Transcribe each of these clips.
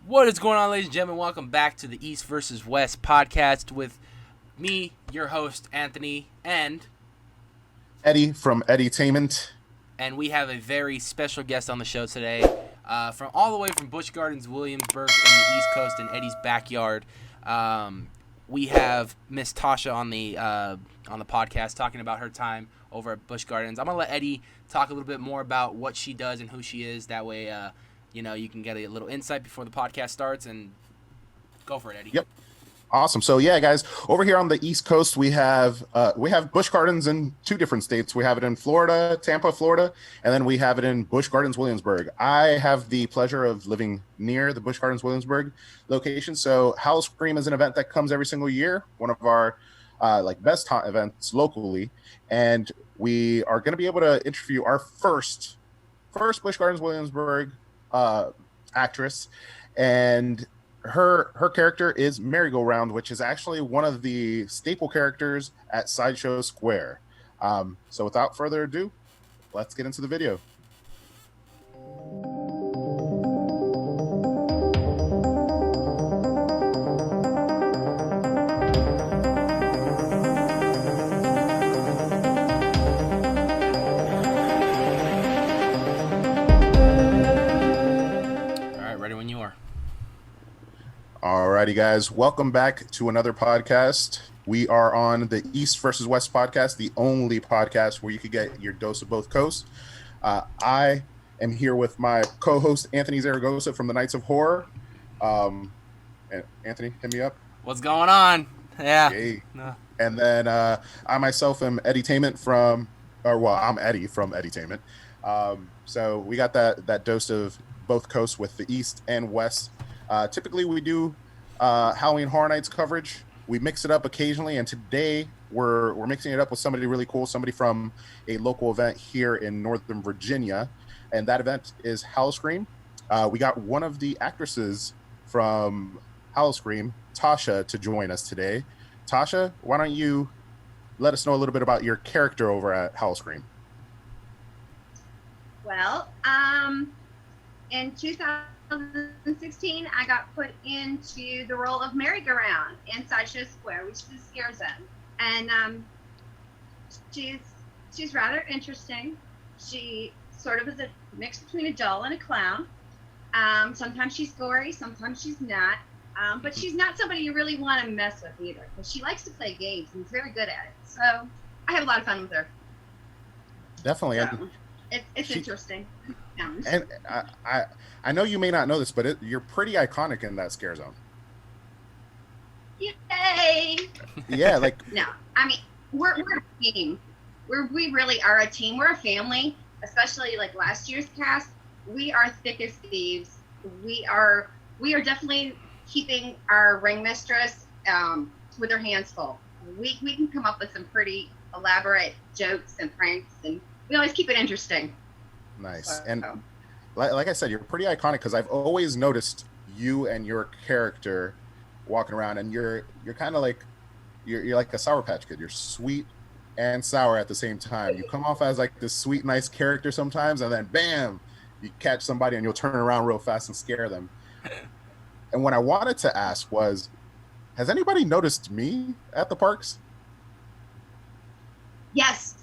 What is going on, ladies and gentlemen? Welcome back to the East versus West podcast with me, your host, Anthony, and Eddie from Edutainment. we have a very special guest on the show today, from all the way from Busch Gardens Williamsburg in the East Coast in Eddie's backyard. We have Miss Tasha on the podcast talking about her time over at Busch Gardens. I'm gonna let Eddie talk a little bit more about what she does and who she is. That way, you can get a little insight before the podcast starts, and go for it, Eddie. Yep. Awesome. So yeah, guys, over here on the East Coast, we have Busch Gardens in two different states. We have it in Florida, Tampa, Florida, and then we have it in Busch Gardens Williamsburg. I have the pleasure of living near the Busch Gardens Williamsburg location. So Howl-O-Scream is an event that comes every single year, one of our best events locally, and we are going to be able to interview our first Busch Gardens Williamsburg actress, and her character is Merry-Go-Round, which is actually one of the staple characters at Sideshow Square. So without further ado, let's get into the video. Alrighty, guys, welcome back to another podcast. We are on the East versus West podcast, the only podcast where you could get your dose of both coasts. I am here with my co-host Anthony Zaragoza from the Knights of Horror. Anthony, hit me up. What's going on? Yeah. Hey. No. And then I myself am I'm Eddie from Edutainment. So we got that dose of both coasts with the East and West. Typically, we do Halloween Horror Nights coverage. We mix it up occasionally, and today we're mixing it up with somebody really cool, somebody from a local event here in Northern Virginia, and that event is Howl-O-Scream. We got one of the actresses from Howl-O-Scream, Tasha, to join us today. Tasha, why don't you let us know a little bit about your character over at Howl-O-Scream? Well, in 2016, I got put into the role of Merry-Go-Round in Sideshow Square, which is a Scarezone. And she's rather interesting. She sort of is a mix between a doll and a clown. Sometimes she's gory, sometimes she's not. But she's not somebody you really want to mess with either, because she likes to play games and is very good at it. So I have a lot of fun with her. Definitely. So, it's interesting. And I know you may not know this, but you're pretty iconic in that Scarezone. Yay! Yeah, like no, I mean we're a team. We really are a team. We're a family, especially like last year's cast. We are thick as thieves. We are definitely keeping our ring mistress with her hands full. We can come up with some pretty elaborate jokes and pranks, and we always keep it interesting. Nice. And like I said, you're pretty iconic because I've always noticed you and your character walking around, and you're kind of like you're like a Sour Patch Kid. You're sweet and sour at the same time. You come off as like this sweet, nice character sometimes, and then bam, you catch somebody and you'll turn around real fast and scare them. And what I wanted to ask was, has anybody noticed me at the parks? Yes.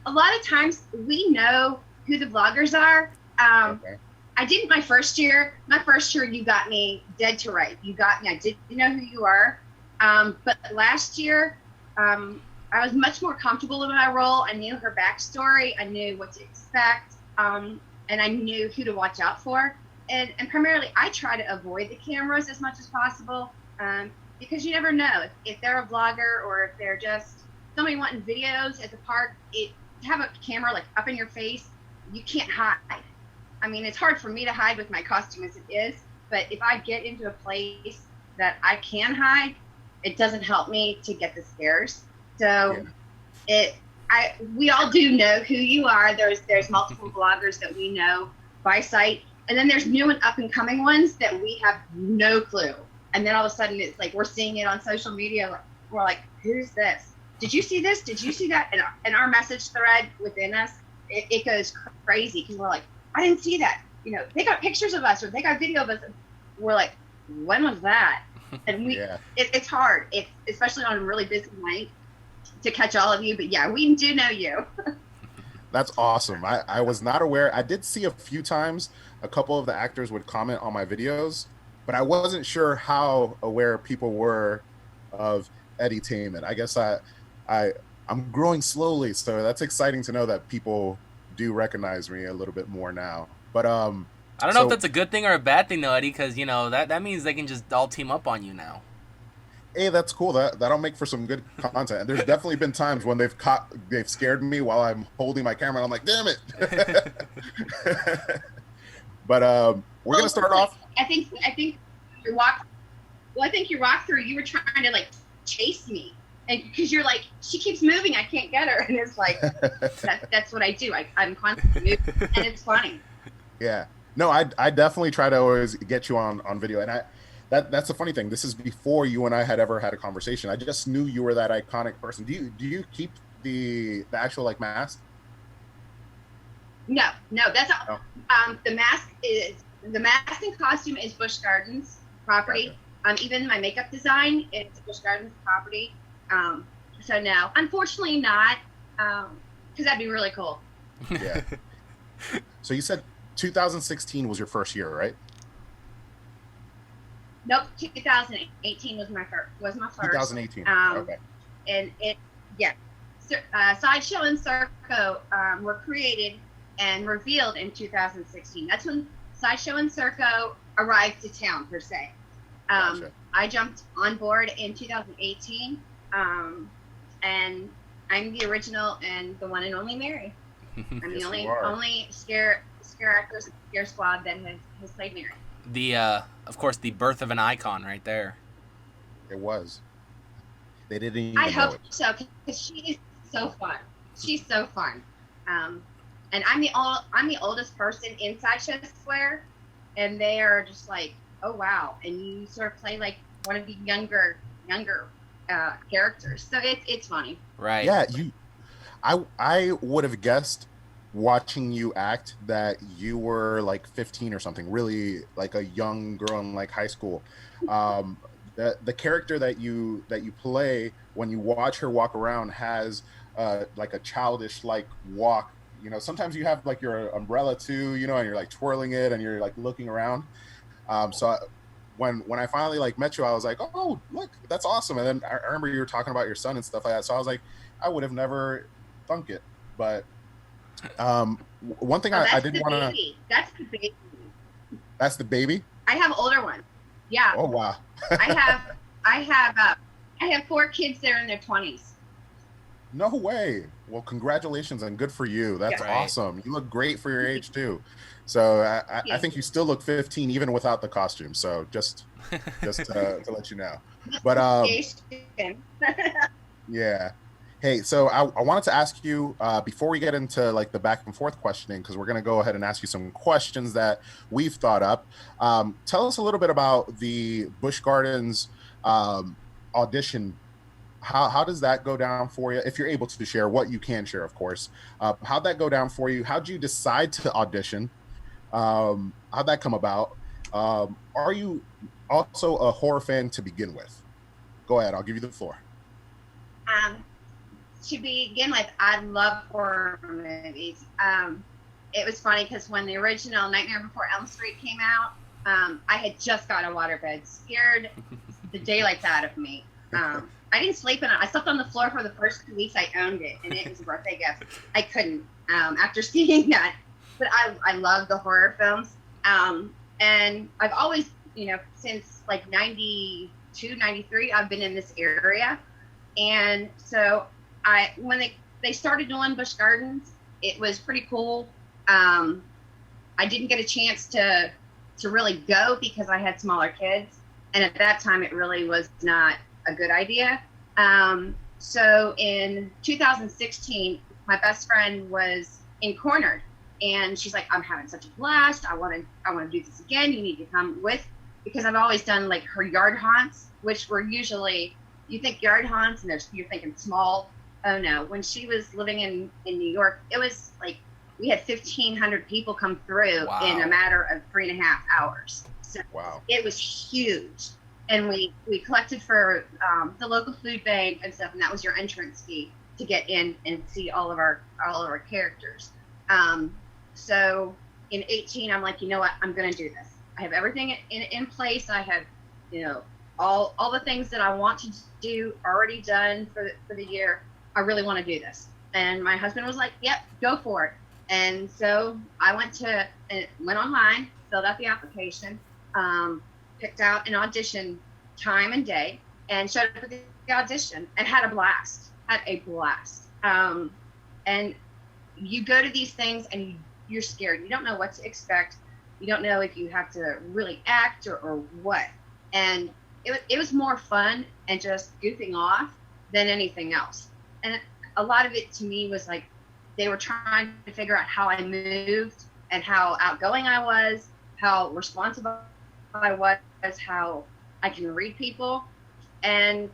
A lot of times we know who the vloggers are. Okay. I didn't my first year. My first year, you got me dead to right. You got me. I didn't know who you are. But last year, I was much more comfortable in my role. I knew her backstory. I knew what to expect. And I knew who to watch out for. And primarily, I try to avoid the cameras as much as possible, because you never know if they're a vlogger or if they're just somebody wanting videos at the park. To have a camera like up in your face, you can't hide. I mean, it's hard for me to hide with my costume as it is, but if I get into a place that I can hide, it doesn't help me to get the scares. So we all do know who you are. There's multiple vloggers that we know by sight, and then there's new and up and coming ones that we have no clue. And then all of a sudden it's like we're seeing it on social media. We're like, who's this? Did you see this? Did you see that? And our message thread within us, it goes crazy because we're like, I didn't see that. You know, they got pictures of us or they got video of us. we're like, when was that? And Yeah. it's hard. It's especially on a really busy night to catch all of you. But yeah, we do know you. That's awesome. I was not aware. I did see a few times a couple of the actors would comment on my videos, but I wasn't sure how aware people were of edutainment. I guess I'm growing slowly, so that's exciting to know that people do recognize me a little bit more now. But I don't know if that's a good thing or a bad thing though, Eddie, because you know that means they can just all team up on you now. hey, that's cool. That'll make for some good content. And there's definitely been times when they've scared me while I'm holding my camera and I'm like, damn it. But we're gonna start off. I think your walk. Well, I think your walkthrough, you were trying to like chase me, and because you're like, she keeps moving, I can't get her, and it's like that's what I do. I'm constantly moving, and it's funny. Yeah. No, I definitely try to always get you on video, and that's the funny thing. This is before you and I had ever had a conversation. I just knew you were that iconic person. Do you keep the actual like mask? No, that's the mask and costume is Busch Gardens property. Gotcha. Even my makeup design, it's Busch Gardens property. So no, unfortunately not, because that'd be really cool. Yeah. So you said 2016 was your first year, right? Nope, 2018 was my first. 2018. Okay. And Sideshow and Circo were created and revealed in 2016. That's when Sideshow and Circo arrived to town, per se. Gotcha. I jumped on board in 2018, and I'm the original and the one and only Mary. I'm the yes, only scare actors, scare squad that has played Mary. The of course, the birth of an icon right there. It was. They didn't even I know hope it. so, because she is so fun. She's so fun. And I'm the oldest person inside Show Square, and they are just like, oh wow, and you sort of play like one of the younger characters, so it's funny. Right. Yeah, I would have guessed watching you act that you were like 15 or something, really like a young girl in like high school. The character that you play when you watch her walk around has like a childish like walk. You know, sometimes you have like your umbrella too, you know, and you're like twirling it and you're like looking around. When I finally like met you, I was like, oh look, that's awesome. And then I remember you were talking about your son and stuff like that. So I was like, I would have never thunk it. But one thing I did want to. That's the baby. That's the baby. I have older ones. Yeah. Oh wow. I have 4 kids that are in their 20s. No way. Well, congratulations and good for you. That's awesome. You look great for your age too. So I think you still look 15 even without the costume. So just to let you know. But yeah. Hey, so I wanted to ask you before we get into like the back and forth questioning, because we're going to go ahead and ask you some questions that we've thought up. Tell us a little bit about the Busch Gardens audition. How does that go down for you? If you're able to share what you can share, of course. How'd that go down for you? How'd you decide to audition? How'd that come about? Are you also a horror fan to begin with? Go ahead. I'll give you the floor. To begin with, I love horror movies. It was funny because when the original Nightmare Before Elm Street came out, I had just gotten a waterbed, scared the daylights out of me. I didn't sleep in it. I slept on the floor for the first 2 weeks I owned it, and it was a birthday gift. I couldn't after seeing that. But I love the horror films. And I've always, since like 92, 93, I've been in this area. And so when they started doing Busch Gardens, it was pretty cool. I didn't get a chance to really go because I had smaller kids. And at that time, it really was not a good idea. So in 2016, my best friend was in Cornered, and she's like, I'm having such a blast. I want to do this again. You need to come with, because I've always done like her yard haunts, which were usually, you think yard haunts and you're thinking small. Oh no. When she was living in New York, it was like we had 1,500 people come through in a matter of 3.5 hours. So Wow. it was huge. And we collected for the local food bank and stuff, and that was your entrance fee to get in and see all of our characters. So in 18, I'm like, you know what, I'm gonna do this. I have everything in place. I have, all the things that I want to do already done for the year. I really want to do this. And my husband was like, yep, go for it. And so I went online, filled out the application, picked out an audition time and day, and showed up at the audition and had a blast. And you go to these things and you're scared. You don't know what to expect. You don't know if you have to really act or what. And it was more fun and just goofing off than anything else. And a lot of it to me was like they were trying to figure out how I moved and how outgoing I was, how responsible I was, how I can read people. And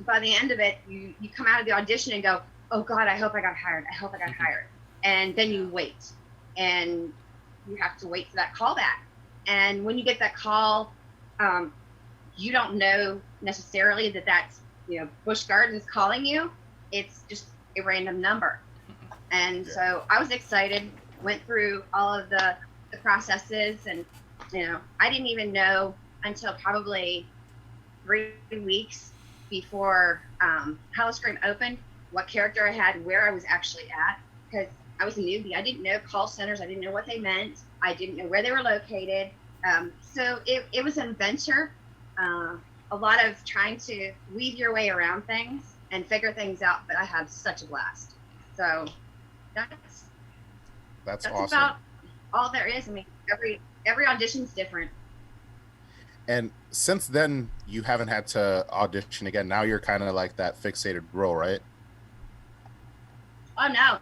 by the end of it, you come out of the audition and go, oh God, I hope I got hired. I hope I got hired. And then you wait, and you have to wait for that call back. And when you get that call, you don't know necessarily that that's, Busch Gardens calling you. It's just a random number. And so I was excited, went through all of the processes, and, I didn't even know until probably 3 weeks before Howl-O-Scream opened what character I had, where I was actually at, because I was a newbie. I didn't know call centers. I didn't know what they meant. I didn't know where they were located. So it was an adventure, a lot of trying to weave your way around things and figure things out, but I had such a blast. So that's awesome. About all there is. I mean, every audition's different. And since then, you haven't had to audition again. Now you're kind of like that fixated role, right? Oh no,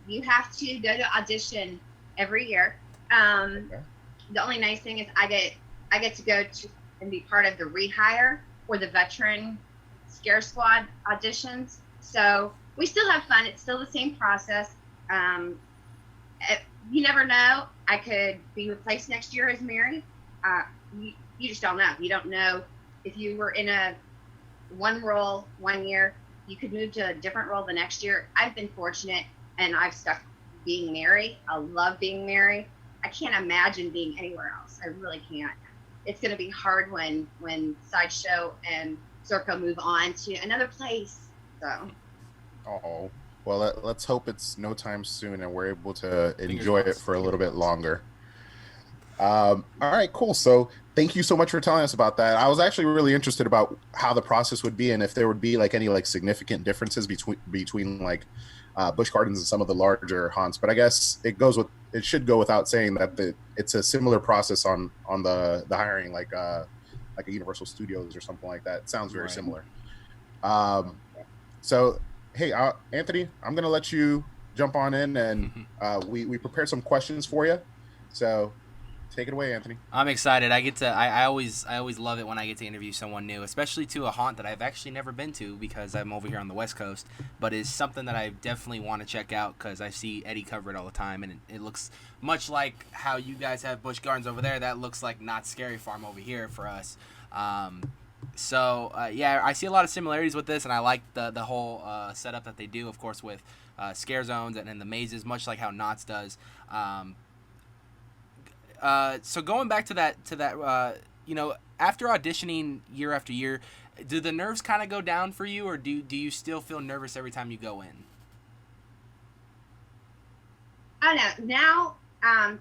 you have to go to audition every year. The only nice thing is I get to go to and be part of the rehire or the veteran scare squad auditions. So we still have fun. It's still the same process. You never know. I could be replaced next year as Mary. You just don't know. You don't know if you were in one role one year, you could move to a different role the next year. I've been fortunate, and I've stuck being Mary. I love being Mary. I can't imagine being anywhere else. I really can't. It's going to be hard when Sideshow and Zorko move on to another place. So. Oh, well, let's hope it's no time soon and we're able to enjoy it for a little bit longer. All right, cool. So thank you so much for telling us about that. I was actually really interested about how the process would be and if there would be like any like significant differences between like Busch Gardens and some of the larger haunts. But I guess it should go without saying that it's a similar process on the hiring, like a Universal Studios or something like that. It sounds very similar. So hey, Anthony, I'm gonna let you jump on in, and we prepared some questions for you. So take it away, Anthony. I'm excited. I always love it when I get to interview someone new, especially to a haunt that I've actually never been to because I'm over here on the West Coast, but it's something that I definitely want to check out because I see Eddie cover it all the time, and it looks much like how you guys have Busch Gardens over there. That looks like Not Scary Farm over here for us. So I see a lot of similarities with this, and I like the whole setup that they do, of course, with scare zones and the mazes, much like how Knott's does. So going back to that, after auditioning year after year, do the nerves kind of go down for you, or do you still feel nervous every time you go in? I don't know.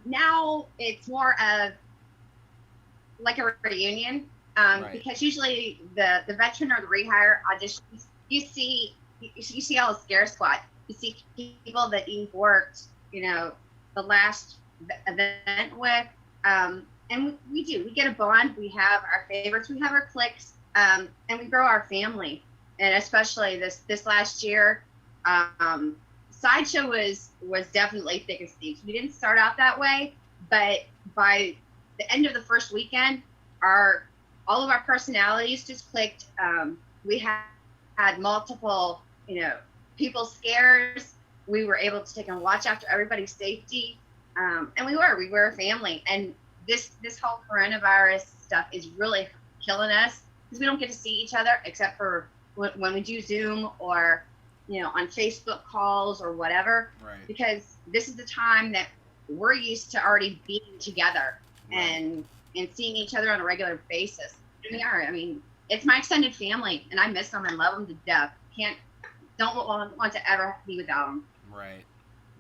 Now it's more of like a reunion. Because usually the veteran or the rehire auditions, you see all the scare squad. You see people that you've worked, the last event with, and we get a bond. We have our favorites, we have our cliques, and we grow our family. And especially this last year, Sideshow was definitely thick as thieves. We didn't start out that way, but by the end of the first weekend, all of our personalities just clicked. We had multiple, people scares. We were able to take and watch after everybody's safety. And we were a family. And this whole coronavirus stuff is really killing us because we don't get to see each other except for when we do Zoom or, on Facebook calls or whatever. Right. Because this is the time that we're used to already being together and seeing each other on a regular basis. And we are. I mean, it's my extended family, and I miss them and love them to death. Don't want to ever be without them. Right.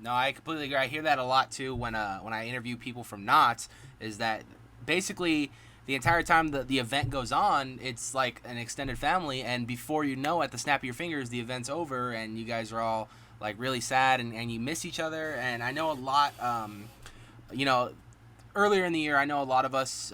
No, I completely agree. I hear that a lot too when I interview people from Knott's, is that basically the entire time the event goes on, it's like an extended family, and before you know, at the snap of your fingers, the event's over, and you guys are all like really sad, and you miss each other. And I know a lot, earlier in the year, I know a lot of us,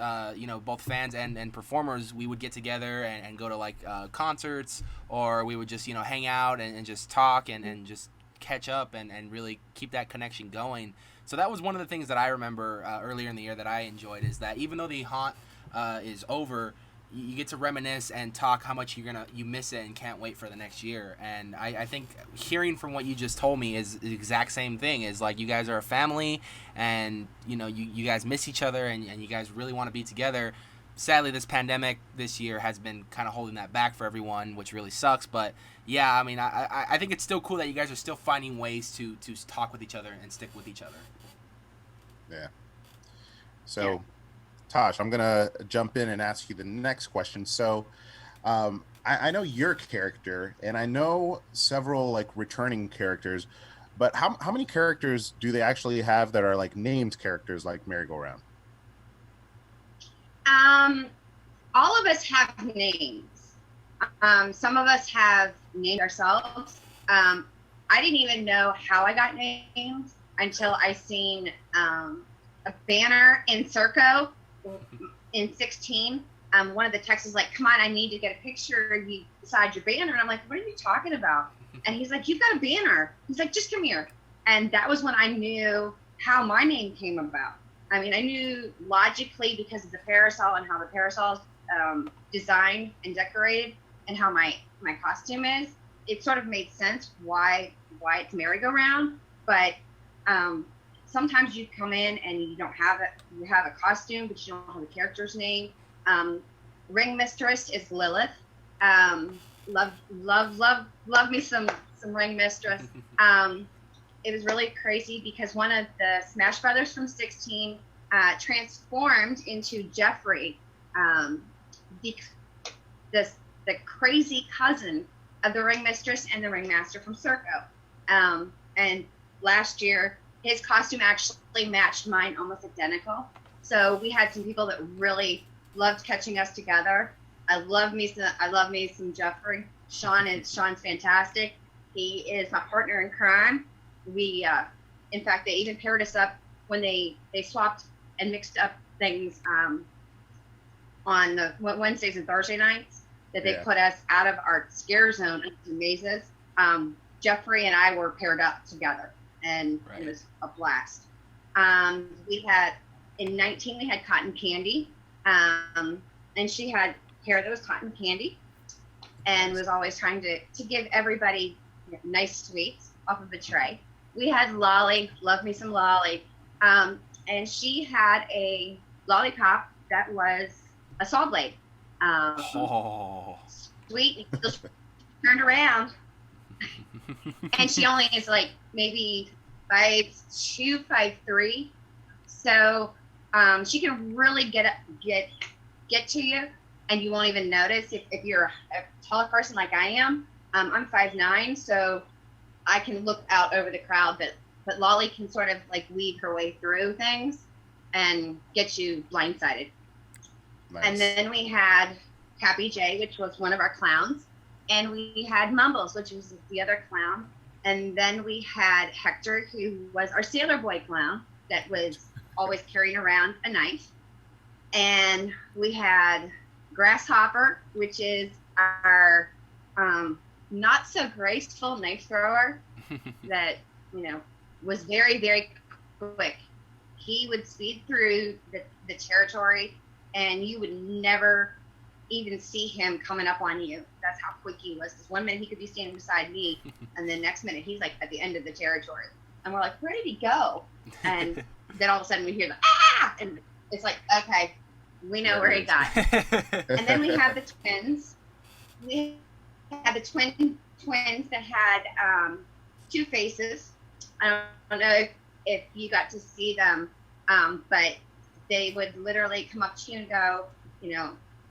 both fans and performers, we would get together and go to like concerts, or we would just, hang out and just talk and just catch up and really keep that connection going. So that was one of the things that I remember earlier in the year that I enjoyed, is that even though the haunt is over, you get to reminisce and talk how much you miss it and can't wait for the next year. And I think hearing from what you just told me is the exact same thing. Is like you guys are a family, and you guys miss each other, and you guys really want to be together. Sadly, this pandemic this year has been kind of holding that back for everyone, which really sucks. But yeah, I mean, I think it's still cool that you guys are still finding ways to talk with each other and stick with each other. Yeah. So, Tosh, I'm gonna jump in and ask you the next question. So, I know your character, and I know several like returning characters, but how many characters do they actually have that are like named characters like Merry-Go-Round? All of us have names. Some of us have named ourselves. I didn't even know how I got named until I seen a banner in Circo in 16. One of the texts was like, "Come on, I need to get a picture of you beside your banner." And I'm like, "What are you talking about?" And he's like, "You've got a banner." He's like, "Just come here." And that was when I knew how my name came about. I mean, I knew logically because of the parasol and how the parasol's designed and decorated and how my costume is. It sort of made sense why it's merry-go-round. But sometimes you come in and you don't have it. You have a costume, but you don't have a character's name. Ring Mistress is Lilith. Love me some Ring Mistress. It was really crazy because one of the Smash Brothers from 16 transformed into Jeffrey, the crazy cousin of the Ring Mistress and the Ringmaster from Circo. And last year, his costume actually matched mine almost identical. So we had some people that really loved catching us together. I love me some Jeffrey. Sean's fantastic. He is my partner in crime. We, in fact, they even paired us up when they swapped and mixed up things on the Wednesdays and Thursday nights that they put us out of our Scarezone into mazes. Jeffrey and I were paired up together, and it was a blast. We had, in 19, we had Cotton Candy, and she had hair that was cotton candy and was always trying to give everybody nice sweets off of the tray. We had Lolly, love me some Lolly, and she had a lollipop that was a saw blade. Sweet, turned around, and she only is like maybe 5'2", 5'3", so she can really get to you, and you won't even notice if you're a taller person like I am. I'm 5'9", so I can look out over the crowd, but Lolly can sort of like weave her way through things and get you blindsided. Nice. And then we had Happy J, which was one of our clowns, and we had Mumbles, which was the other clown, and then we had Hector, who was our Sailor Boy clown that was always carrying around a knife, and we had Grasshopper, which is our not so graceful knife thrower that was very, very quick. He would speed through the territory, and you would never even see him coming up on you. That's how quick he was. Because one minute he could be standing beside me, and the next minute he's like at the end of the territory. And we're like, where did he go? And then all of a sudden we hear the ah, and it's like, okay, we know where he got. And then we have the twins. We had the twins that had two faces. I don't know if you got to see them, but they would literally come up to you and go, you know,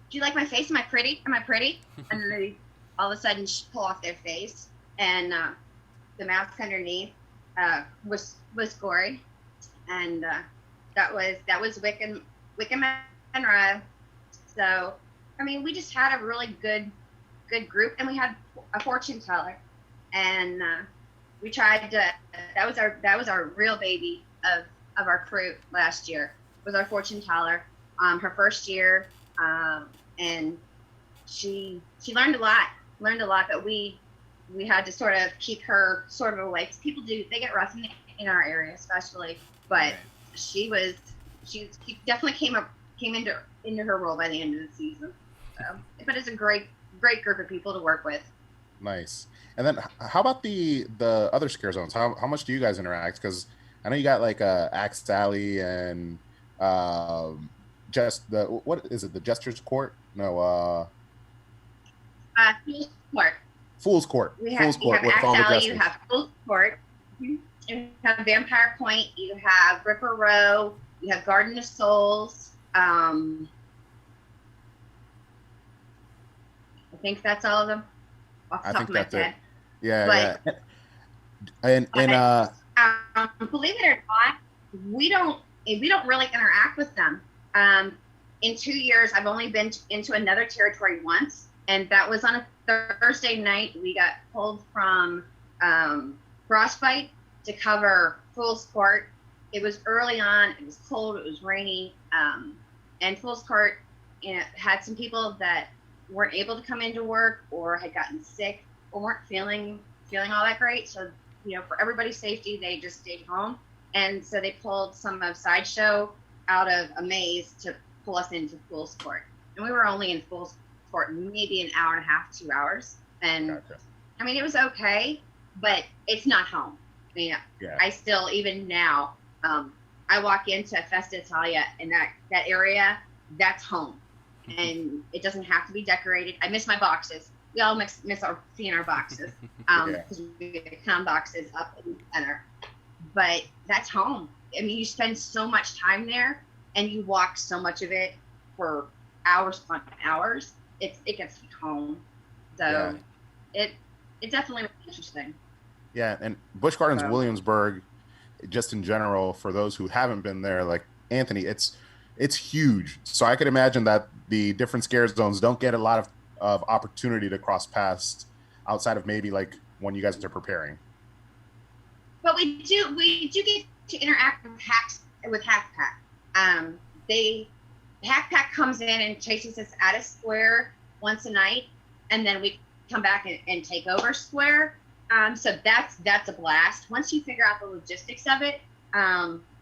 do you like my face? Am I pretty? Am I pretty? And then they all of a sudden pull off their face, and the mask underneath was gory, and that was Wick and Menra. So, I mean, we just had a really good group, and we had a fortune teller, and we tried to. That was our real baby of our crew last year. Was our fortune teller. Her first year, and she learned a lot. But we had to sort of keep her sort of away, because people they get rough in our area, especially. But she definitely came into her role by the end of the season. So, but it's a great group of people to work with. Nice. And then how about the other scare zones? How much do you guys interact? Because I know you got like Axe Sally and just what is it? The Jester's Court? No. Fool's Court. Fool's Court. You have Axe Alley, you have Fool's Court, you have Vampire Point, you have Ripper Row, you have Garden of Souls. I think that's all of them. Off the top of my head. Yeah, but, yeah. And believe it or not, we don't really interact with them. In 2 years, I've only been into another territory once, and that was on a Thursday night. We got pulled from Frostbite to cover Fool's Court. It was early on. It was cold. It was rainy. And Fool's Court, had some people that weren't able to come into work, or had gotten sick, or weren't feeling all that great. So, for everybody's safety, they just stayed home. And so they pulled some of Sideshow out of a maze to pull us into Fool's Court. And we were only in Fool's Court maybe an hour and a half, 2 hours. And gotcha. I mean, it was okay, but it's not home. I still, even now, I walk into Festa Italia, and that area, that's home. And it doesn't have to be decorated. I miss my boxes. We all miss seeing our boxes, because we have boxes up in the center. But that's home. I mean, you spend so much time there, and you walk so much of it for hours upon hours. It gets you home. So it definitely was interesting. Yeah, and Busch Gardens Williamsburg, just in general, for those who haven't been there, like Anthony, it's huge. So I could imagine that the different scare zones don't get a lot of opportunity to cross paths outside of maybe like when you guys are preparing. But we do get to interact with Hack Pack. Hack Pack comes in and chases us out of Square once a night, and then we come back and take over Square. So that's a blast. Once you figure out the logistics of it,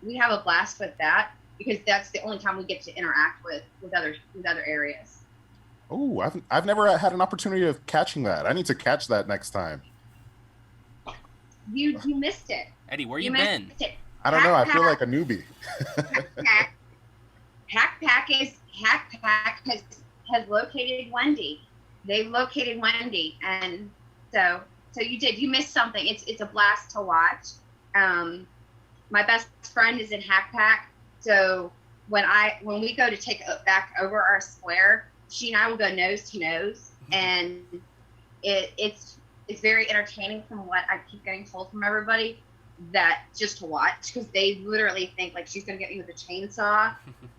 we have a blast with that, because that's the only time we get to interact with other areas. Oh, I've never had an opportunity of catching that. I need to catch that next time. You missed it. Eddie, where you been? I don't know. I feel like a newbie. Hack Pack has located Wendy. They've located Wendy, and so you missed something. It's a blast to watch. My best friend is in Hack Pack, so when we go to take back over our square, she and I will go nose to nose, and it's very entertaining from what I keep getting told from everybody, that just to watch, because they literally think like she's gonna get me with a chainsaw.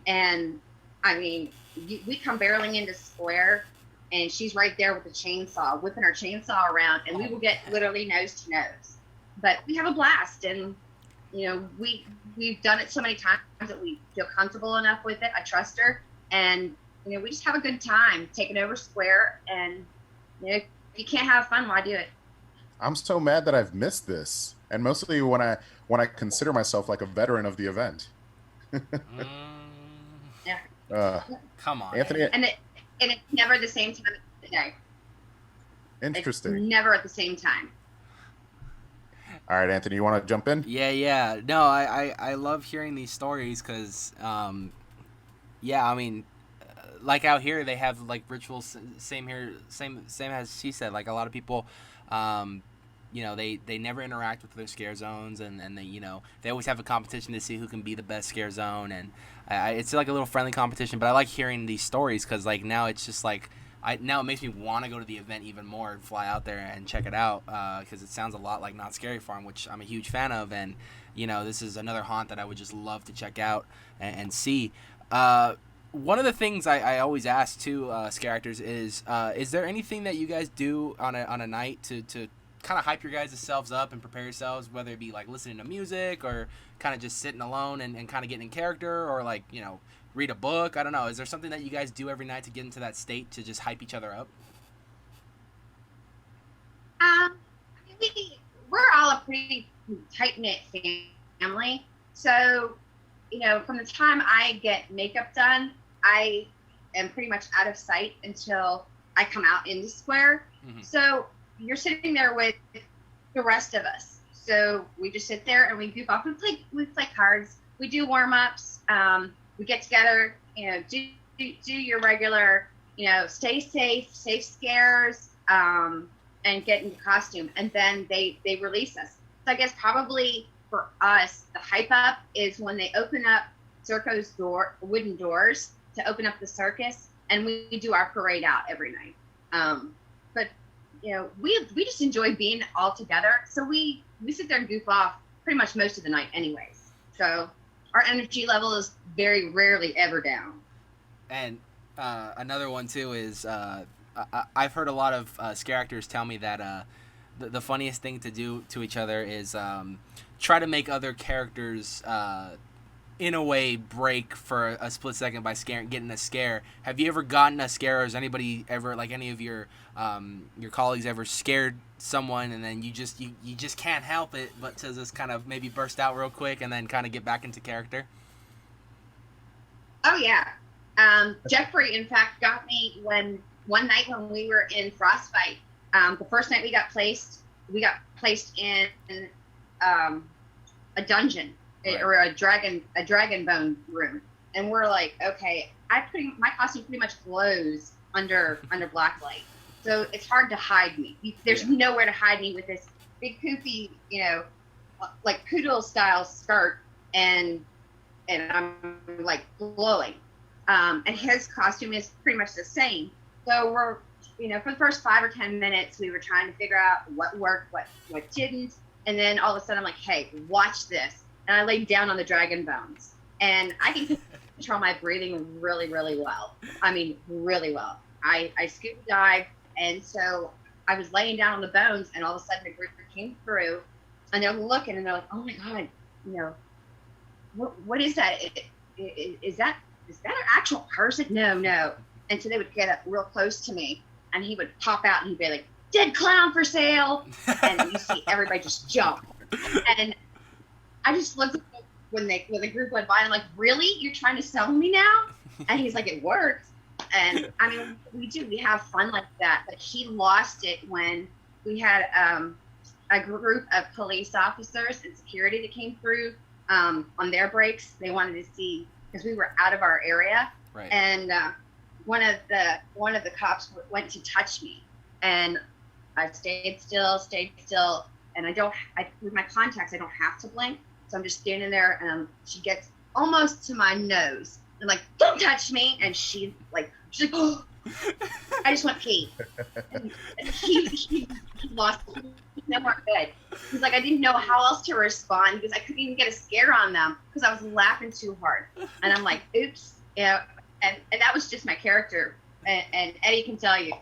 And I mean, we come barreling into Square, and she's right there with the chainsaw, whipping her chainsaw around, and we will get literally nose to nose. But we have a blast, and we've done it so many times that we feel comfortable enough with it. I trust her, and we just have a good time taking over Square. And if you can't have fun, why do it? I'm so mad that I've missed this, and mostly when I consider myself like a veteran of the event. Yeah. Come on, Anthony. And it's never the same time of the day. Interesting. It's never at the same time. All right, Anthony, you want to jump in? Yeah. No, I love hearing these stories, because Yeah, I mean, like out here they have like rituals. Same here, same as she said. Like a lot of people, you know, they never interact with their scare zones, and they, you know, they always have a competition to see who can be the best scare zone, and it's like a little friendly competition. But I like hearing these stories because like now it's just like. Now it makes me want to go to the event even more and fly out there and check it out because it sounds a lot like Not Scary Farm, which I'm a huge fan of, and you know this is another haunt that I would just love to check out and see. One of the things I always ask too, scare actors, is there anything that you guys do on a night to kind of hype your guys' selves up and prepare yourselves, whether it be like listening to music or kind of just sitting alone and kind of getting in character, or like, you know, read a book? I don't know. Is there something that you guys do every night to get into that state to just hype each other up? We're all a pretty tight-knit family. So, you know, from the time I get makeup done, I am pretty much out of sight until I come out in the square. Mm-hmm. So you're sitting there with the rest of us. So we just sit there and we goof off. We play cards. We do warm-ups. We get together, you know, do your regular, you know, stay safe scares, and get into costume. And then they release us. So I guess probably for us, the hype up is when they open up Circo's wooden doors to open up the circus, and we do our parade out every night. But, you know, we just enjoy being all together. So we sit there and goof off pretty much most of the night anyways. So our energy level is very rarely ever down. And another one too is I've heard a lot of scare actors tell me that the funniest thing to do to each other is try to make other characters in a way break for a split second by getting a scare. Have you ever gotten a scare, or has anybody ever, like any of your colleagues ever scared someone and then you just can't help it but to just kind of maybe burst out real quick and then kind of get back into character? Oh yeah. Jeffrey in fact got me one night when we were in Frostbite. The first night we got placed in a dungeon. Right. Or a dragon bone room, and we're like, okay, my costume pretty much glows under black light, so it's hard to hide me. There's nowhere to hide me with this big poofy, you know, like poodle style skirt, and I'm like glowing. And his costume is pretty much the same. So we're, you know, for the first 5 or 10 minutes, we were trying to figure out what worked, what didn't, and then all of a sudden I'm like, hey, watch this. And I laid down on the dragon bones. And I can control my breathing really, really well. I mean, really well. I scuba dive, and so I was laying down on the bones, and all of a sudden the group came through, and they're looking, and they're like, oh my God, you know, what is that? Is that an actual person? No. And so they would get up real close to me, and he would pop out, and he'd be like, dead clown for sale. And you see everybody just jump. And I just looked when the group went by, and I'm like, really? You're trying to sell me now? And he's like, it works. And I mean, we have fun like that. But he lost it when we had a group of police officers and security that came through on their breaks. They wanted to see, because we were out of our area. Right. And one of the cops went to touch me, and I stayed still, and with my contacts, I don't have to blink. So I'm just standing there, and she gets almost to my nose. I'm like, don't touch me. And she's like, oh, I just went pee. And he lost it. He's no more good. He's like, I didn't know how else to respond because I couldn't even get a scare on them because I was laughing too hard. And I'm like, oops. You know, and that was just my character. And Eddie can tell you,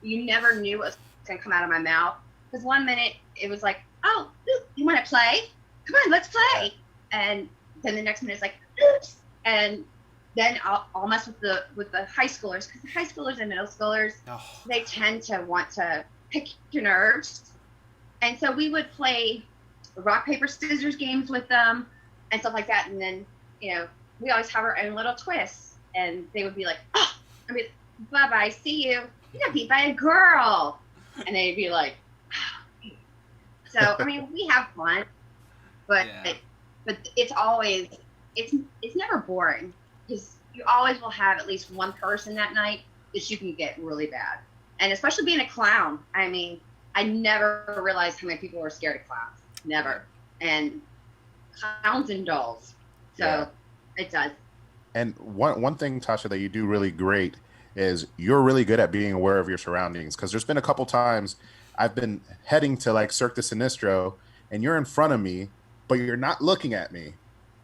you never knew what was going to come out of my mouth. Because one minute it was like, oh, you want to play? Come on, let's play. And then the next minute it's like, oops. And then I'll mess with the high schoolers, because the high schoolers and middle schoolers, they tend to want to pick your nerves. And so we would play rock, paper, scissors games with them and stuff like that. And then, you know, we always have our own little twists. And they would be like, oh, I mean, bye-bye, see you. You got beat by a girl. And they'd be like, oh. So, I mean, we have fun. But it's always, it's never boring, because you always will have at least one person that night that you can get really bad. And especially being a clown, I mean, I never realized how many people were scared of clowns. Never. And clowns and dolls. So it does. And one thing, Tasha, that you do really great is you're really good at being aware of your surroundings. Because there's been a couple times I've been heading to like Cirque du Sinistro, and you're in front of me, but you're not looking at me.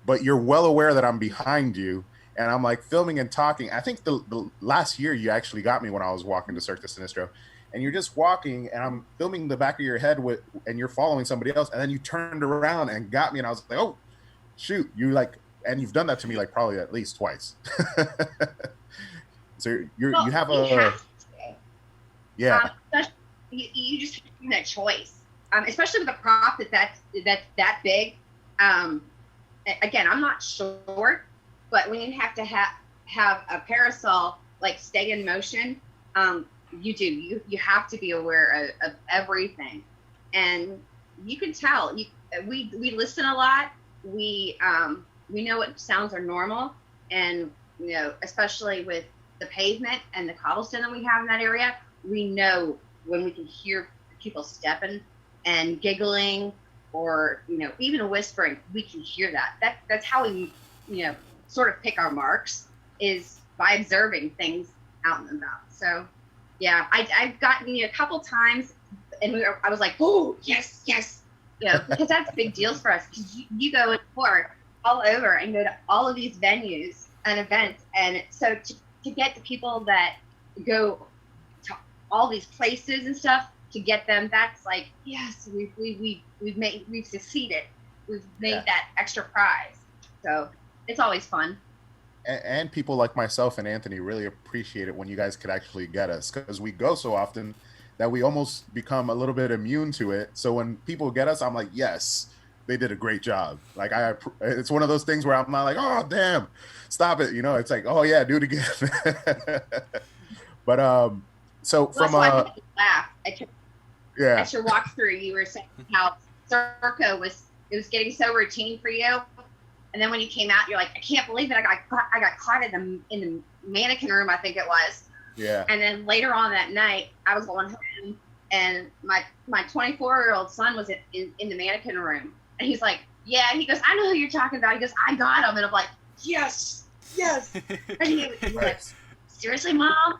But you're well aware that I'm behind you, and I'm like filming and talking. I think the last year you actually got me when I was walking to Cirque du Sinistro, and you're just walking, and I'm filming the back of your head and you're following somebody else, and then you turned around and got me, and I was like, oh, shoot, you like. And you've done that to me like probably at least twice. So you have a you just have that choice, especially with a prop that's that big. Again, I'm not short, but when you have to have a parasol like stay in motion, you have to be aware of everything, and you can tell. We listen a lot. We know what sounds are normal, and especially with the pavement and the cobblestone that we have in that area, we know when we can hear people stepping and giggling, or even whispering. We can hear that. That's how we sort of pick our marks, is by observing things out and about. So yeah, I've gotten a couple times, and I was like, oh yes, because that's big deals for us. Because you go and tour all over and go to all of these venues and events, and so to get the people that go to all these places and stuff, to get them, that's like, yes, we've succeeded. We've made that extra prize. So it's always fun. And people like myself and Anthony really appreciate it when you guys could actually get us, because we go so often that we almost become a little bit immune to it. So when people get us, I'm like, yes, they did a great job. Like it's one of those things where I'm not like, oh damn, stop it. It's like, oh yeah, do it again. But so from laugh at your walkthrough, you were saying how Circo was getting so routine for you, and then when you came out, you're like, I can't believe it. I got caught in the mannequin room, I think it was. Yeah. And then later on that night, I was going home, and my 24-year-old son was in the mannequin room. And he's like, yeah. He goes, I know who you're talking about. He goes, I got him. And I'm like, yes. And he was like, seriously, Mom?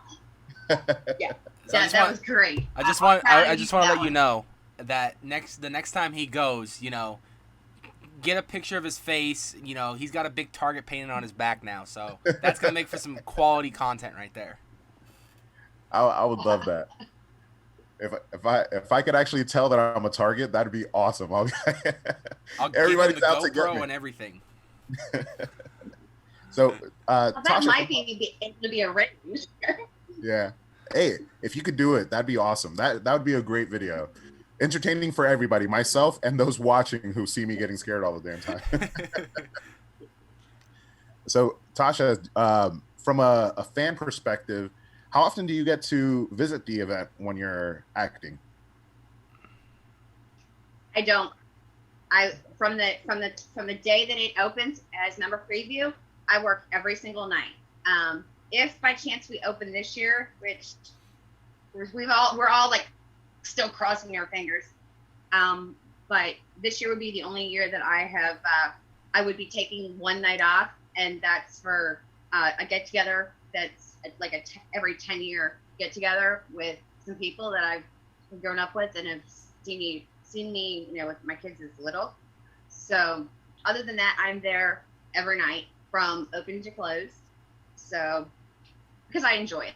Yeah. That was great. I just want to let you know that the next time he goes, get a picture of his face. He's got a big target painted on his back now, so that's gonna make for some quality content right there. I would love that. If I could actually tell that I'm a target, that'd be awesome. I'll everybody's out to get GoPro me. And everything. So that Tasha, might be able to be arranged. Yeah. Hey, if you could do it, that'd be awesome. That would be a great video. Entertaining for everybody, myself and those watching who see me getting scared all the damn time. So Tasha, from a fan perspective, how often do you get to visit the event when you're acting? I don't. From the day that it opens as member preview, I work every single night. If by chance we open this year, which we're all like still crossing our fingers, but this year would be the only year that I would be taking one night off, and that's for a get together that's like every 10-year get together with some people that I've grown up with and have seen me with my kids as little. So other than that, I'm there every night from open to closed. So because I enjoy it,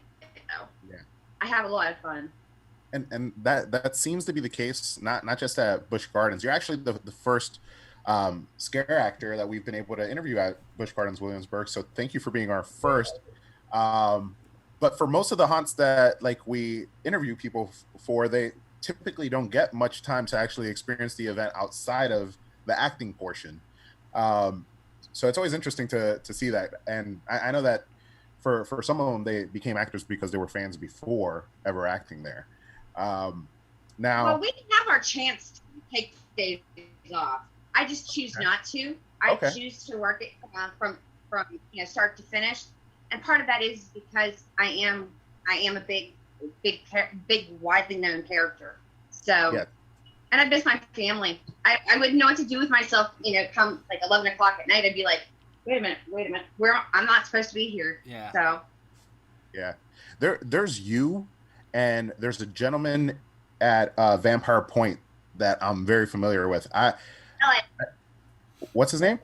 though. Yeah. I have a lot of fun. And that seems to be the case, not just at Busch Gardens. You're actually the first scare actor that we've been able to interview at Busch Gardens Williamsburg. So thank you for being our first. But for most of the haunts that we interview people for, they typically don't get much time to actually experience the event outside of the acting portion. So it's always interesting to see that. And I know that for some of them, they became actors because they were fans before ever acting there. Now, we can have our chance to take days off. I just choose not to. I choose to work it from start to finish. and part of that is because I am a big widely known character. So, Yeah. and I miss my family. I wouldn't know what to do with myself. Come like 11 o'clock at night, I'd be like, wait a minute, I'm not supposed to be here. Yeah. So. Yeah, there's you, and there's a gentleman at Vampire Point that I'm very familiar with. What's his name?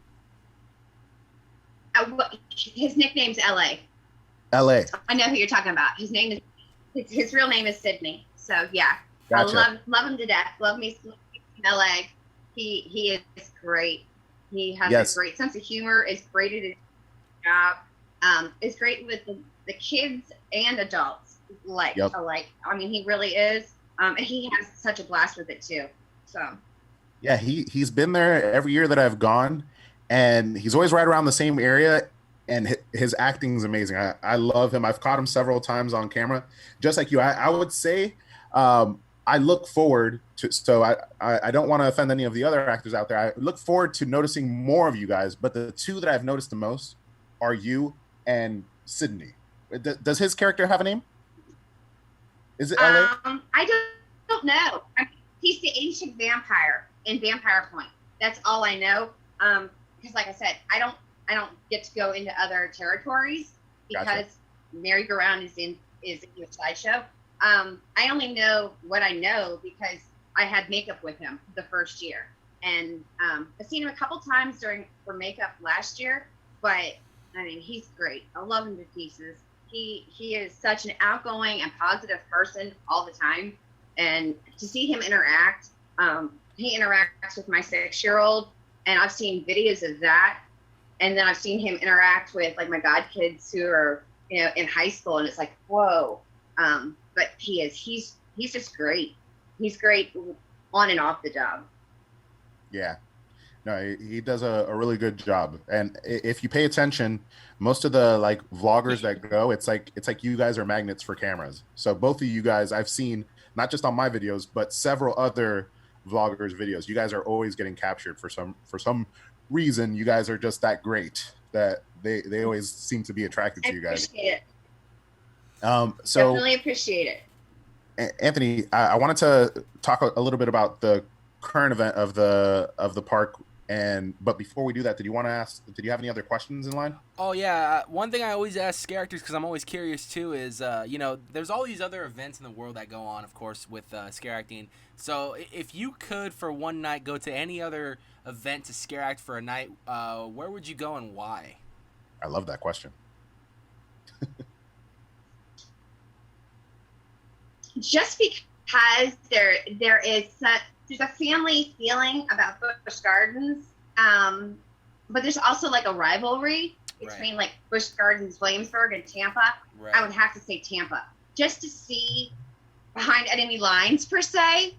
His nickname's LA. LA. I know who you're talking about. His real name is Sydney. So yeah, Gotcha. I love him to death. Love me some LA. He is great. He has a great sense of humor. Is great at his job. Is great with the kids and adults alike. I mean, he really is. And he has such a blast with it too. So. Yeah, he's been there every year that I've gone, and he's always right around the same area, and his acting is amazing. I love him. I've caught him several times on camera, just like you. I would say I look forward to, so I don't want to offend any of the other actors out there. I look forward to noticing more of you guys, but the two that I've noticed the most are you and Sydney. Does his character have a name? Is it LA? I don't know. He's the ancient vampire in Vampire Point. That's all I know. Because like I said, I don't get to go into other territories because Gotcha. merry-go-round is in a sideshow. I only know what I know because I had makeup with him the first year, and I've seen him a couple times for makeup last year. But I mean, he's great. I love him to pieces. He is such an outgoing and positive person all the time, and to see him interact, he interacts with my 6-year-old, and I've seen videos of that, and then I've seen him interact with like my godkids who are in high school, and it's like whoa. But he's just great. He's great on and off the job. Yeah. No, he does a really good job. And if you pay attention, most of the like vloggers that go, it's like you guys are magnets for cameras. So both of you guys I've seen not just on my videos, but several other vloggers' videos. You guys are always getting captured for some reason. You guys are just that great that they always seem to be attracted to you guys. Appreciate So definitely appreciate it. Anthony, I wanted to talk a little bit about the current event of the park. But before we do that, did you have any other questions in line? Oh yeah, one thing I always ask characters, because I'm always curious too, is there's all these other events in the world that go on, of course, with scare acting. So if you could for one night go to any other event to scare act for a night, where would you go and why? I love that question. Just because there's a family feeling about Busch Gardens, but there's also like a rivalry between like Busch Gardens Williamsburg and Tampa. Right. I would have to say Tampa, just to see behind enemy lines per se,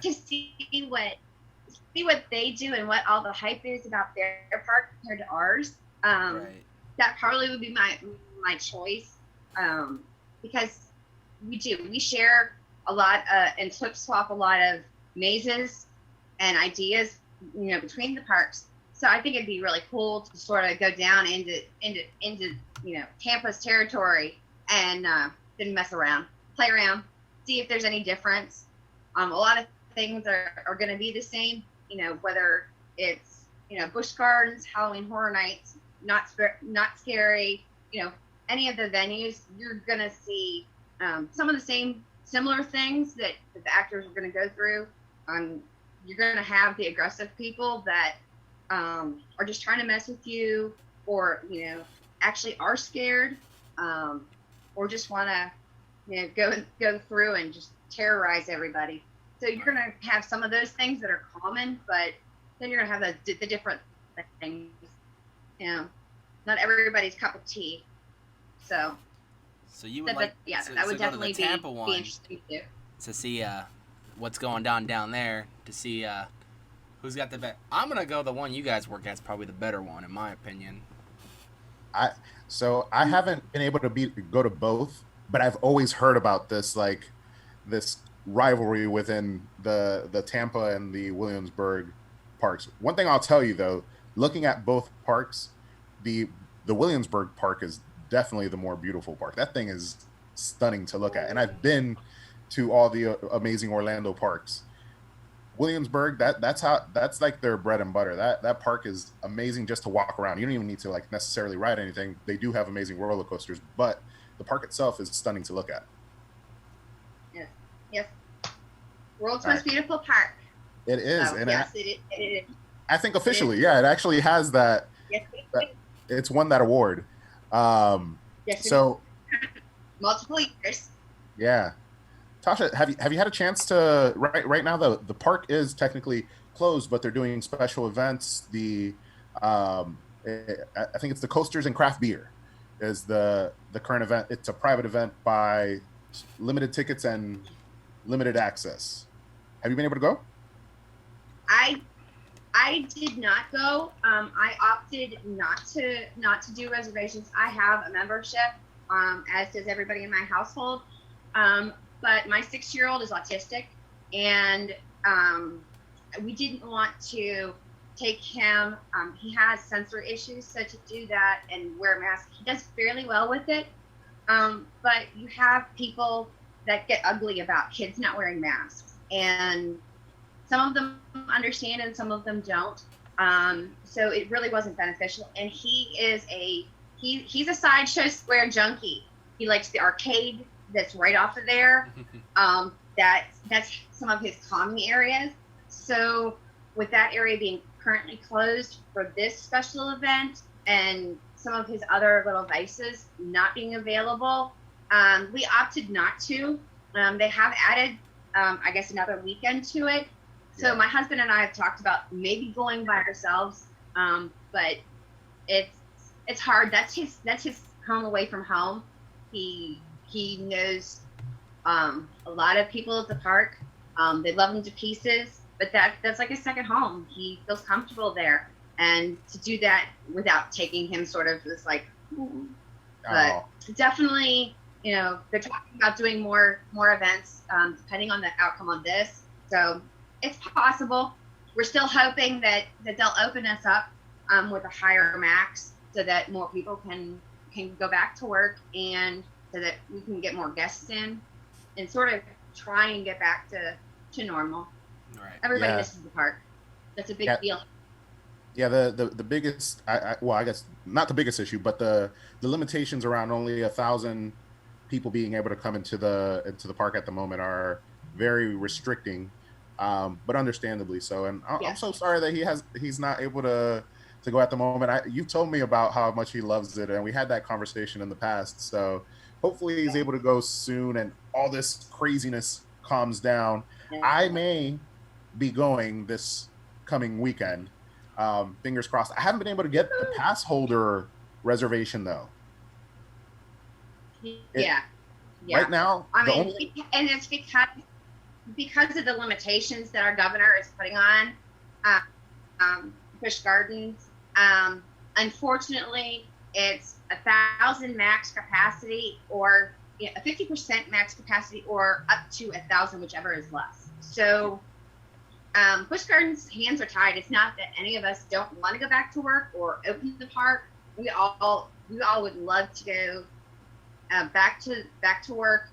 to see what they do and what all the hype is about their park compared to ours. Right. That probably would be my choice, because we share a lot and flip swap a lot of mazes and ideas between the parks. So I think it'd be really cool to sort of go down into Tampa's territory and then mess around, play around, see if there's any difference. A lot of things are going to be the same, whether it's Busch Gardens, Halloween Horror Nights, not scary, any of the venues, you're going to see some of the same similar things that the actors are going to go through. You're going to have the aggressive people that are just trying to mess with you, or actually are scared, or just want to go through and just terrorize everybody. So you're going to have some of those things that are common, but then you're going to have the different things. Not everybody's cup of tea. So you would that would definitely go to the Tampa be one interesting too. to see what's going down there, to see who's got the best. I'm gonna go the one you guys work at's probably the better one in my opinion. I haven't been able to go to both, but I've always heard about this rivalry within the Tampa and the Williamsburg parks. One thing I'll tell you though, looking at both parks, the the Williamsburg Park is definitely the more beautiful park. That thing is stunning to look at. And I've been to all the amazing Orlando parks. Williamsburg, that's like their bread and butter. That park is amazing just to walk around. You don't even need to like necessarily ride anything. They do have amazing roller coasters, but the park itself is stunning to look at. Yes. World's most beautiful park. It is. So, and yes, it is. I think officially, yeah, it actually has that. Yes, it's won that award. yes, So multiple years. Yeah. Tasha, have you had a chance to right now the park is technically closed, but they're doing special events. I think it's the Coasters and Craft Beer is the current event. It's a private event by limited tickets and limited access. Have you been able to go? I did not go. I opted not to do reservations. I have a membership, as does everybody in my household. But my 6-year-old is autistic, and we didn't want to take him. He has sensory issues, so to do that and wear a mask, he does fairly well with it. But you have people that get ugly about kids not wearing masks, and some of them understand and some of them don't. So it really wasn't beneficial. And he's a sideshow square junkie. He likes the arcade that's right off of there. That's some of his calming areas. So with that area being currently closed for this special event and some of his other little vices not being available, we opted not to. They have added, I guess, another weekend to it. So my husband and I have talked about maybe going by ourselves, but it's hard. That's his home away from home. He knows a lot of people at the park. They love him to pieces, but that's like a second home. He feels comfortable there, and to do that without taking him sort of this like, but definitely, they're talking about doing more events depending on the outcome of this. So it's possible. We're still hoping that they'll open us up with a higher max so that more people can go back to work, and so that we can get more guests in and sort of try and get back to normal. Right. Everybody misses the park. That's a big deal. Yeah, the biggest, I guess not the biggest issue, but the limitations around only 1,000 people being able to come into the park at the moment are very restricting, but understandably so. And I'm so sorry that he's not able to go at the moment. You've told me about how much he loves it, and we had that conversation in the past. So hopefully he's able to go soon, and all this craziness calms down. I may be going this coming weekend. Fingers crossed. I haven't been able to get the pass holder reservation though. Right now, and it's because of the limitations that our governor is putting on Busch Gardens. Unfortunately, it's 1,000 max capacity, or a 50% max capacity, or up to 1,000, whichever is less. So Busch Gardens' hands are tied. It's not that any of us don't want to go back to work or open the park. We all would love to go back to work,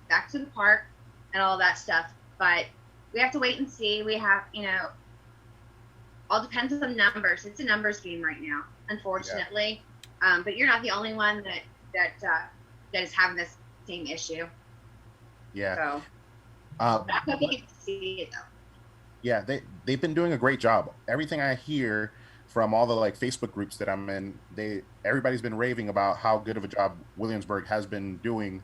back to the park, and all that stuff. But we have to wait and see. We have, all depends on the numbers. It's a numbers game right now, unfortunately. But you're not the only one that is having this same issue. Yeah. So I'm hoping to see it though. Yeah, they've been doing a great job. Everything I hear from all the like Facebook groups that I'm in, everybody's been raving about how good of a job Williamsburg has been doing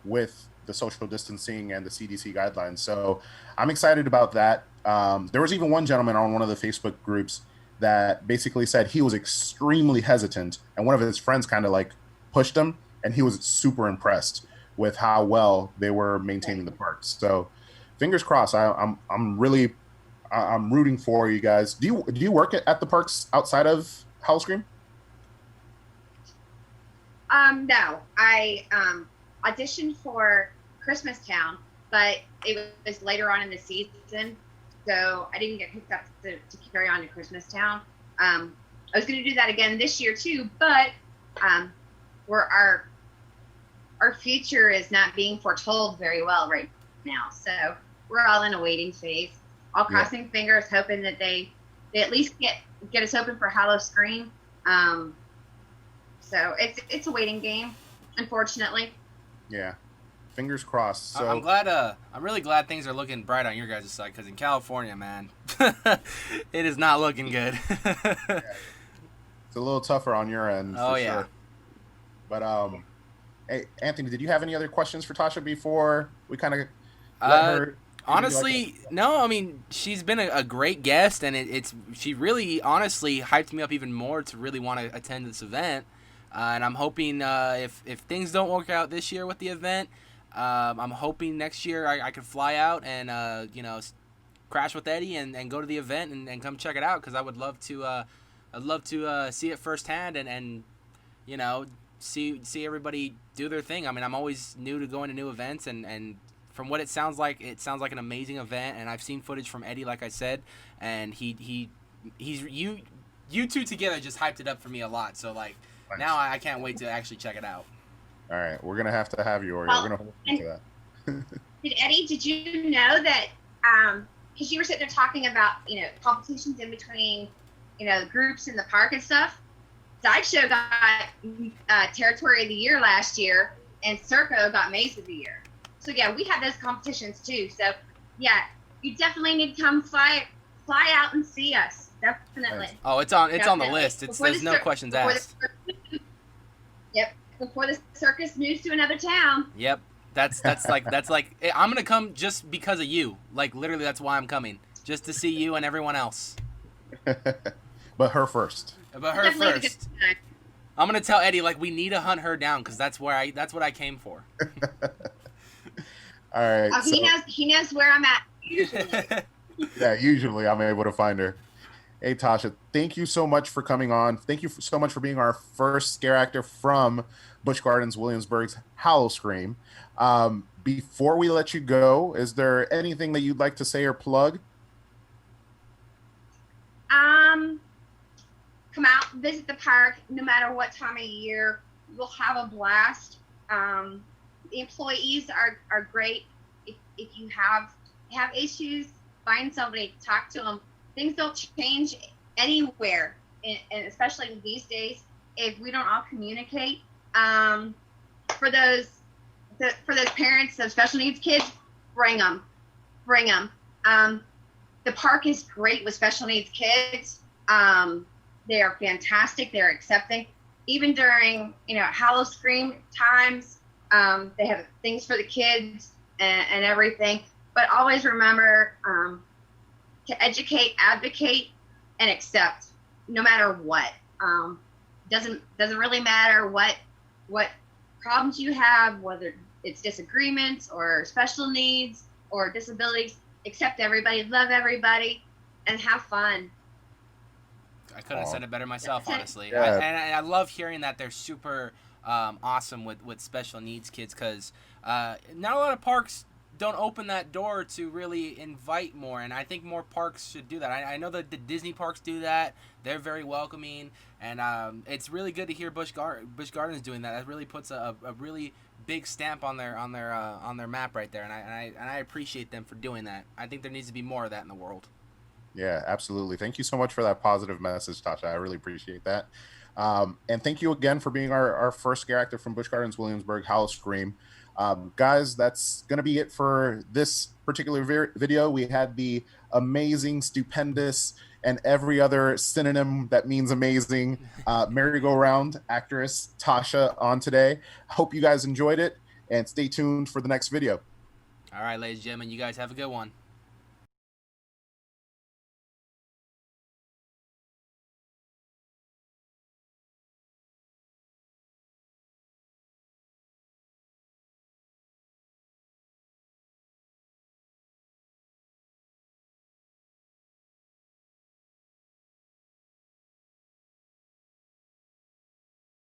with the social distancing and the CDC guidelines. So I'm excited about that. There was even one gentleman on one of the Facebook groups that basically said he was extremely hesitant, and one of his friends kind of like pushed him, and he was super impressed with how well they were maintaining the parks. So fingers crossed. I'm rooting for you guys. Do you work at the parks outside of Howl-O-Scream? No, I auditioned for Christmas Town, but it was later on in the season, so I didn't get picked up to carry on to Christmas Town. I was going to do that again this year too, but where our future is not being foretold very well right now. So we're all in a waiting phase, all crossing fingers, hoping that they at least get us open for Howl-O-Scream. So it's a waiting game, unfortunately. Yeah, fingers crossed. So I'm glad. I'm really glad things are looking bright on your guys' side, because in California, man, it is not looking good. Yeah, it's a little tougher on your end. Oh for yeah. Sure. But hey, Anthony, did you have any other questions for Tasha before we kind of let her? Honestly, no. I mean, she's been a great guest, and she really honestly hyped me up even more to really want to attend this event. And I'm hoping if things don't work out this year with the event, I'm hoping next year I could fly out and crash with Eddie and go to the event and come check it out, because I would love to see it firsthand and see everybody do their thing. I mean, I'm always new to going to new events, and from what it sounds like an amazing event. And I've seen footage from Eddie, like I said, and he's you two together just hyped it up for me a lot. So like. Nice. Now I can't wait to actually check it out. All right, we're gonna have to have you, or we're gonna hold you to that. Eddie, did you know that? Because you were sitting there talking about competitions in between groups in the park and stuff. Sideshow got Territory of the Year last year, and Circo got Maze of the Year. So yeah, we had those competitions too. So yeah, you definitely need to come fly out and see us. Definitely. Oh, it's on the list. There's no questions asked. Yep. Before the circus moves to another town. Yep. That's like I'm gonna come just because of you. Like literally, that's why I'm coming, just to see you and everyone else. But her first. First. I'm gonna tell Eddie like we need to hunt her down, because that's what I came for. All right. Oh, he knows where I'm at usually. Yeah, usually I'm able to find her. Hey, Tasha, thank you so much for coming on. Thank you so much for being our first scare actor from Busch Gardens Williamsburg's Howl-O-Scream. Before we let you go, is there anything that you'd like to say or plug? Come out, visit the park, no matter what time of year. We'll have a blast. The employees are great. If you have issues, find somebody, talk to them. Things don't change anywhere, and especially these days, if we don't all communicate. For those parents of special needs kids, bring them. The park is great with special needs kids. They are fantastic. They're accepting. Even during Howl-O-Scream times, they have things for the kids and everything. But always remember to educate, advocate, and accept, no matter what. Doesn't really matter what problems you have, whether it's disagreements or special needs or disabilities. Accept everybody, love everybody, and have fun. I couldn't have said it better myself, honestly. Yeah. I love hearing that they're super awesome with special needs kids, because not a lot of parks don't open that door to really invite more, and I think more parks should do that. I know that the Disney parks do that. They're very welcoming, and it's really good to hear Busch Gardens doing that. That really puts a really big stamp on their map right there, and I appreciate them for doing that. I think there needs to be more of that in the world. Yeah, absolutely. Thank you so much for that positive message, Tasha. I really appreciate that. And thank you again for being our first scare actor from Busch Gardens Williamsburg, Howl-O-Scream. Guys, that's going to be it for this particular video. We had the amazing, stupendous, and every other synonym that means amazing merry-go-round actress Tasha on today. Hope you guys enjoyed it, and stay tuned for the next video. All right, ladies and gentlemen, you guys have a good one.